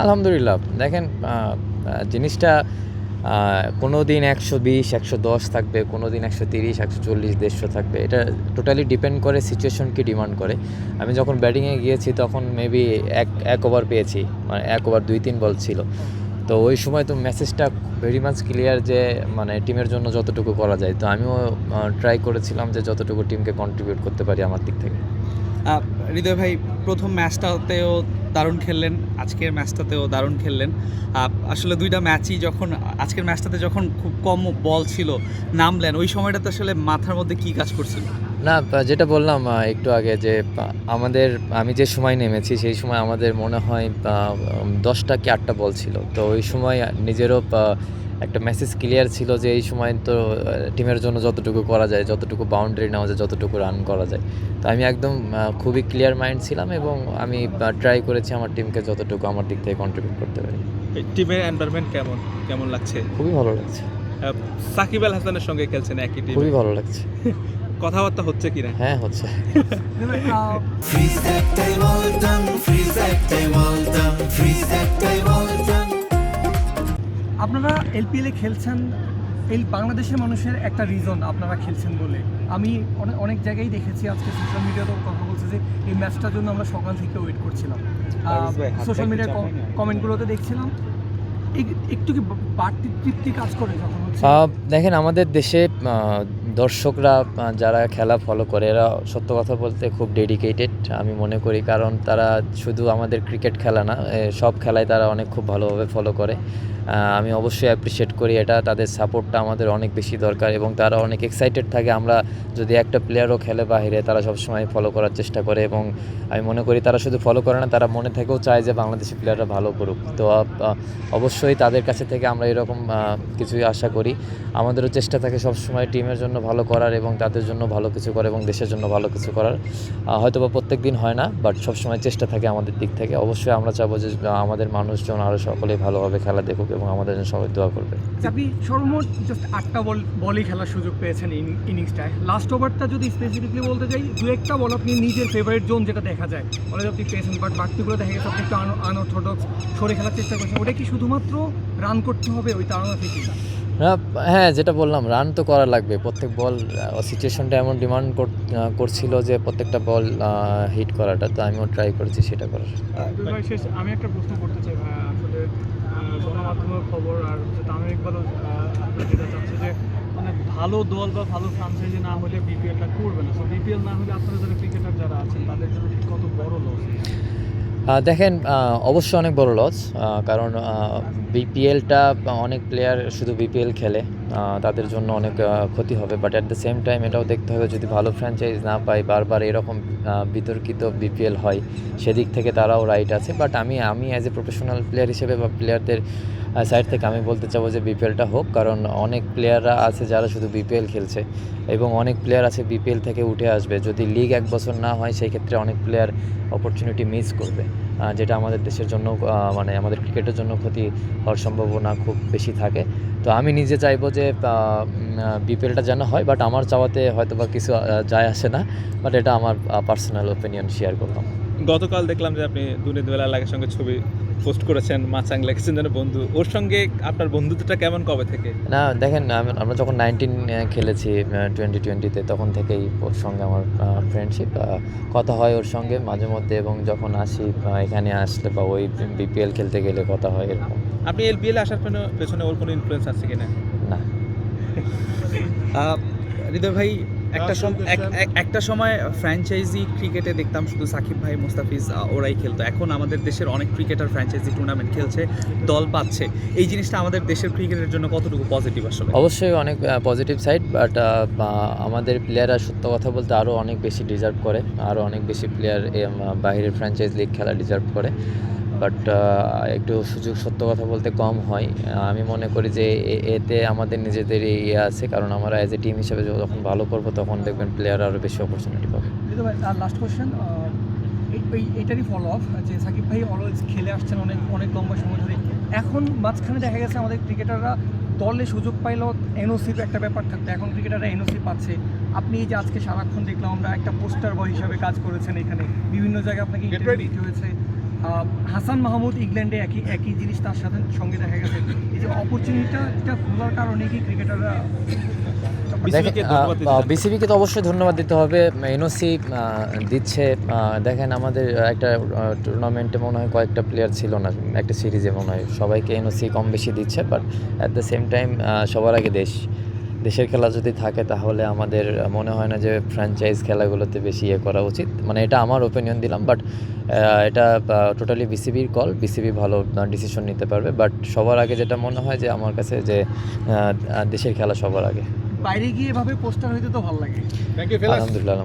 আলহামদুলিল্লাহ। দেখেন জিনিসটা কোনো দিন ১২০, ১১০ থাকবে, কোনো দিন ১৩০, ১৪০, ১৫০ থাকবে। এটা টোটালি ডিপেন্ড করে সিচুয়েশনকে ডিমান্ড করে। আমি যখন ব্যাটিংয়ে গিয়েছি তখন মেবি এক ওভার পেয়েছি। মানে ১ ওভার ২-৩ বল ছিল। তো ওই সময় তো মেসেজটা ভেরি মাচ ক্লিয়ার যে মানে টিমের জন্য যতটুকু করা যায়। তো আমিও ট্রাই করেছিলাম যে যতটুকু টিমকে কন্ট্রিবিউট করতে পারি আমার দিক থেকে। হৃদয় ভাই প্রথম ম্যাচটাতেও দারুণ খেললেন, আজকের ম্যাচটাতেও দারুণ খেললেন। আসলে দুইটা ম্যাচই যখন আজকের ম্যাচটাতে যখন খুব কম বল ছিল নামলেন, ওই সময়টাতে আসলে মাথার মধ্যে কী কাজ করছিল? না, যেটা বললাম একটু আগে যে আমি যে সময় নেমেছি সেই সময় আমাদের মনে হয় ১০টা কি ৮টা বল ছিল। তো ওই সময় নিজেরও একটা মেসেজ ক্লিয়ার ছিল যে এই সময় তো টিমের জন্য যতটুকু করা যায়, যতটুকু বাউন্ডারি নেওয়া যায়, যতটুকু রান করা যায়। তো আমি একদম খুবই ক্লিয়ার মাইন্ড ছিলাম এবং আমি ট্রাই করেছি আমার টিমকে যতটুকু আমার দিক থেকে কন্ট্রিবিউট করতে পারি। টিমের এনভায়রনমেন্ট কেমন লাগছে? খুবই ভালো লাগছে। সাকিব আল হাসানের সঙ্গে খেলছেন একই টিমে, খুবই ভালো লাগছে। কথাবার্তা হচ্ছে কিনা? হ্যাঁ, হচ্ছে। আপনারা এলপিএলে খেলছেন, এই বাংলাদেশের মানুষের একটা রিজন আপনারা খেলছেন বলে আমি অনেক জায়গায় দেখেছি, আজকে সোশ্যাল মিডিয়াতেও কথা বলছে যে এই ম্যাচটার জন্য আমরা সকাল থেকে ওয়েট করছিলাম। সোশ্যাল মিডিয়ার কমেন্টগুলোতে দেখছিলাম একটু কি বাড়তি তৃপ্তি কাজ করে যখন হচ্ছে দেখেন আমাদের দেশে দর্শকরা যারা খেলা ফলো করে এরা সত্য কথা বলতে খুব ডেডিকেটেড আমি মনে করি, কারণ তারা শুধু আমাদের ক্রিকেট খেলা না, সব খেলায় তারা অনেক খুব ভালোভাবে ফলো করে। আমি অবশ্যই অ্যাপ্রিসিয়েট করি এটা, তাদের সাপোর্টটা আমাদের অনেক বেশি দরকার এবং তারা অনেক এক্সাইটেড থাকে। আমরা যদি একটা প্লেয়ারও খেলে বাহিরে তারা সবসময় ফলো করার চেষ্টা করে এবং আমি মনে করি তারা শুধু ফলো করে না, তারা মনে থেকেও চায় যে বাংলাদেশি প্লেয়াররা ভালো করুক। তো অবশ্যই তাদের কাছে থেকে আমরা এরকম কিছুই আশা করি। আমাদেরও চেষ্টা থাকে সবসময় টিমের জন্য ভালো করার এবং তাদের জন্য ভালো কিছু করার এবং দেশের জন্য ভালো কিছু করার। হয়তো বা প্রত্যেক দিন হয় না, বাট সবসময় চেষ্টা থাকে আমাদের দিক থেকে। অবশ্যই আমরা চাবো যে আমাদের মানুষজন আরও সকলেই ভালোভাবে খেলা দেখুক এবং আমাদের জন্য সবাই দোয়া করবে। আপনি সর্বমোট জাস্ট 8টা বলই খেলার সুযোগ পেয়েছেন ইনিংসটায়। লাস্ট ওভারটা যদি স্পেসিফিকলি বলতে চাই, দু একটা বল আপনি নিজের ফেভারিট জোন যেটা দেখা যায় অনেক আপনি পেয়েছেন, বাট বাড়তিগুলো দেখা গেছে আপনি একটু আনঅর্থোডক্স সরে খেলার চেষ্টা করছেন। ওটা কি শুধুমাত্র রান করতে হবে ওই তাড়না থেকে? হ্যাঁ, যেটা বললাম রান তো করা লাগবে। প্রত্যেক বল সিচুয়েশনটা এমন ডিমান্ড করছিল যে প্রত্যেকটা বল হিট করাটা, তো আমিও ট্রাই করেছি সেটা করার। আমি একটা প্রশ্ন করতে চাই ভাই, আসলে গণমাধ্যমের খবর আর তামিম ইকবালও আপনার যেটা চাচ্ছে যে মানে ভালো দল বা ভালো ফ্রাঞ্চাইজি না হলে বিপিএলটা করবে না। তো বিপিএল না হলে আপনারা যারা ক্রিকেটার যারা আছেন তাদের জন্য ঠিক কত বড় লস? দেখেন অবশ্যই অনেক বড় লস, কারণ বিপিএলটা অনেক প্লেয়ার শুধু বিপিএল খেলে, তাদের জন্য অনেক ক্ষতি হবে। But at the same time এটাও দেখতে হবে যদি ভালো ফ্র্যাঞ্চাইজ না পাই, বারবার এরকম বিতর্কিত বিপিএল হয়, সেদিক থেকে তারাও রাইট আছে। বাট আমি অ্যাজ এ প্রফেশনাল প্লেয়ার হিসেবে বা প্লেয়ারদের সাইড থেকে আমি বলতে চাবো যে বিপিএলটা হোক, কারণ অনেক প্লেয়াররা আছে যারা শুধু বিপিএল খেলছে এবং অনেক প্লেয়ার আছে বিপিএল থেকে উঠে আসবে। যদি লিগ 1 বছর না হয় সেই ক্ষেত্রে অনেক প্লেয়ার অপরচুনিটি মিস করবে, যেটা আমাদের দেশের জন্য মানে আমাদের ক্রিকেটের জন্য ক্ষতি হওয়ার সম্ভাবনা খুব বেশি থাকে। তো আমি নিজে চাইবো যে বিপিএলটা যেন হয়, বাট আমার চাওয়াতে হয়তো বা কিছু যায় আসে না, বাট এটা আমার পার্সোনাল ওপিনিয়ন শেয়ার করলাম। গতকাল দেখলাম যে আপনি দুর্নীতি বেলার সঙ্গে ছবি পোস্ট করেছেন, মাচাং লেগেছেন যেন বন্ধু, ওর সঙ্গে আপনার বন্ধুত্বটা কেমন কবে থেকে? না দেখেন, আমরা যখন 19 খেলেছি 2020-তে, তখন থেকেই ওর সঙ্গে আমার ফ্রেন্ডশিপ, কথা হয় ওর সঙ্গে মাঝে মধ্যে, এবং যখন আসি এখানে আসলে বা ওই বিপিএল খেলতে গেলে কথা হয় এরকম। আপনি এলপিএলে আসার পেছনে ওর কোনো ইনফ্লুয়েন্স আছে কিনা? না। হৃদয় ভাই একটা সময় ফ্র্যাঞ্চাইজি ক্রিকেটে দেখতাম শুধু সাকিব ভাই, মুস্তাফিজ ওরাই খেলতো। এখন আমাদের দেশের অনেক ক্রিকেটার ফ্র্যাঞ্চাইজি টুর্নামেন্ট খেলছে, দল পাচ্ছে। এই জিনিসটা আমাদের দেশের ক্রিকেটের জন্য কতটুকু পজিটিভ আসলে? অবশ্যই অনেক পজিটিভ সাইড, বাট আমাদের প্লেয়াররা সত্য কথা বলতে আরও অনেক বেশি ডিজার্ভ করে, আরও অনেক বেশি প্লেয়ার বাইরের ফ্র্যাঞ্চাইজ লিগ খেলা ডিজার্ভ করে। বাট একটু সুযোগ সত্য কথা বলতে কম হয়। আমি মনে করি যে এতে আমাদের নিজেদেরই আছে, কারণ আমরা অ্যাজ এ টিম হিসেবে যখন ভালো করবো তখন দেখবেন প্লেয়ার আরও বেশি অপরচুনিটি পাবে। লাস্ট কোয়েশ্চেন, এইটারই ফলো আপ যে সাকিব ভাই অলওয়েজ খেলে আসছেন অনেক লম্বা সময় ধরে। এখন মাঝখানে দেখা গেছে আমাদের ক্রিকেটাররা দলে সুযোগ পাইলেও এনওসির একটা ব্যাপার থাকতো, এখন ক্রিকেটাররা এনওসি পাচ্ছে। আপনি এই যে আজকে সারাক্ষণ দেখলাম আমরা একটা পোস্টার বয় হিসাবে কাজ করেছেন, এখানে বিভিন্ন জায়গায় আপনাকে ইন্টারভিউ দিতে হয়েছে, হাসান মাহমুদ ইংল্যান্ডে একই জিনিস তার সঙ্গে দেখা গেছে। এই যে অপরচুনিটিটা খোলার কারণে কি ক্রিকেটাররা বিসিবিকে ধন্যবাদ দিতে চান? বিসিবিকে তো অবশ্যই ধন্যবাদ দিতে হবে, এনওসি দিচ্ছে। দেখেন আমাদের একটা টুর্নামেন্টে মনে হয় কয়েকটা প্লেয়ার ছিল না, একটা সিরিজে মনে হয় সবাইকে এনওসি কম বেশি দিচ্ছে, but at the same time সবার আগে দেশের খেলা যদি থাকে তাহলে আমাদের মনে হয় না যে ফ্র্যাঞ্চাইজ খেলাগুলোতে বেশি করা উচিত। মানে এটা আমার ওপিনিয়ন দিলাম, বাট এটা টোটালি বিসিবির কল, বিসিবি ভালো ডিসিশন নিতে পারবে। বাট সবার আগে যেটা মনে হয় যে আমার কাছে যে দেশের খেলা সবার আগে। বাইরে গিয়ে এভাবে পোস্টার হইতে তো ভালো লাগে। Thank you ফেলাস। আলহামদুলিল্লাহ।